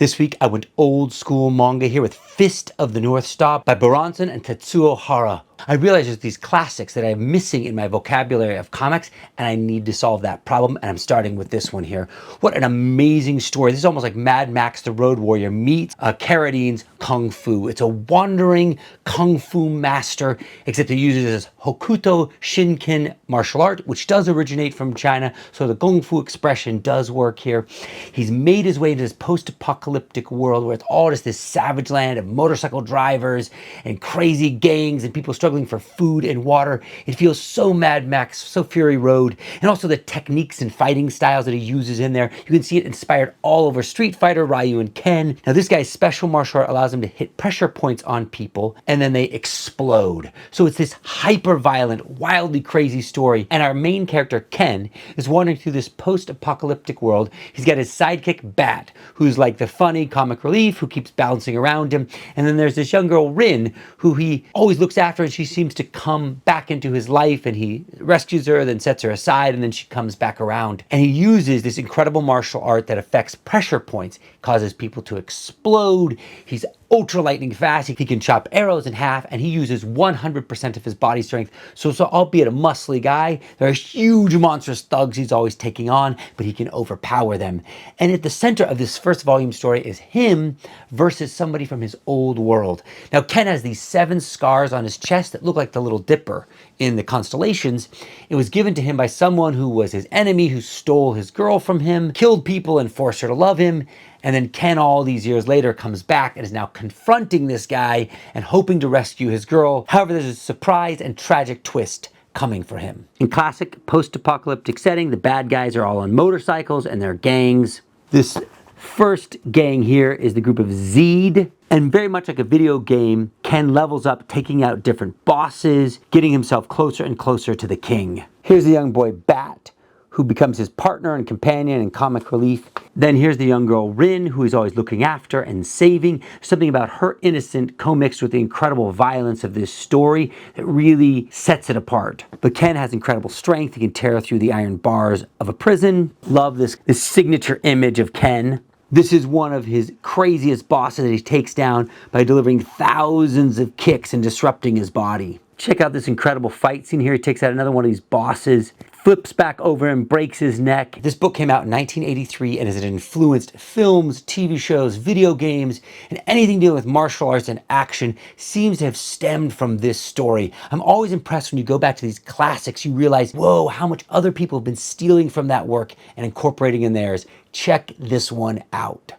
This week I went old school manga here with Fist of the North Star by Buronson and Tesuo Hara. I realized there's these classics that I'm missing in my vocabulary of comics, and I need to solve that problem, and I'm starting with this one here. What an amazing story. This is almost like Mad Max the Road Warrior meets Carradine's Kung Fu. It's a wandering Kung Fu master, except he uses his Hokuto Shinken martial art, which does originate from China, so the Kung Fu expression does work here. He's made his way to this post-apocalyptic world where it's all just this savage land of motorcycle drivers and crazy gangs and people struggling for food and water. It feels so Mad Max, so Fury Road, and also the techniques and fighting styles that he uses in there. You can see it inspired all over Street Fighter, Ryu, and Ken. Now this guy's special martial art allows him to hit pressure points on people and then they explode. So it's this hyper-violent, wildly crazy story, and our main character, Ken, is wandering through this post-apocalyptic world. He's got his sidekick, Bat, who's like the funny comic relief who keeps bouncing around him, and then there's this young girl, Rin, who he always looks after, and she seems to come back into his life, and he rescues her, then sets her aside, and then she comes back around. And he uses this incredible martial art that affects pressure points, causes people to explode. He's ultra lightning fast. He can chop arrows in half, and he uses 100% of his body strength. So albeit a muscly guy, there are huge monstrous thugs he's always taking on, but he can overpower them. And at the center of this first volume story is him versus somebody from his old world. Now Ken has these 7 scars on his chest that look like the Little Dipper in the constellations. It was given to him by someone who was his enemy, who stole his girl from him, killed people and forced her to love him. And then Ken, all these years later, comes back and is now confronting this guy and hoping to rescue his girl. However, there's a surprise and tragic twist coming for him. In classic post-apocalyptic setting, the bad guys are all on motorcycles and they're gangs. This first gang here is the group of Zed. And very much like a video game, Ken levels up, taking out different bosses, getting himself closer and closer to the king. Here's the young boy, Bat, who becomes his partner and companion and comic relief. Then here's the young girl, Rin, who he's always looking after and saving. Something about her innocent co-mixed with the incredible violence of this story that really sets it apart. But Ken has incredible strength. He can tear through the iron bars of a prison. Love this signature image of Ken. This is one of his craziest bosses that he takes down by delivering thousands of kicks and disrupting his body. Check out this incredible fight scene here. He takes out another one of these bosses, flips back over and breaks his neck. This book came out in 1983 and has influenced films, TV shows, video games, and anything dealing with martial arts and action seems to have stemmed from this story. I'm always impressed when you go back to these classics, you realize, whoa, how much other people have been stealing from that work and incorporating in theirs. Check this one out.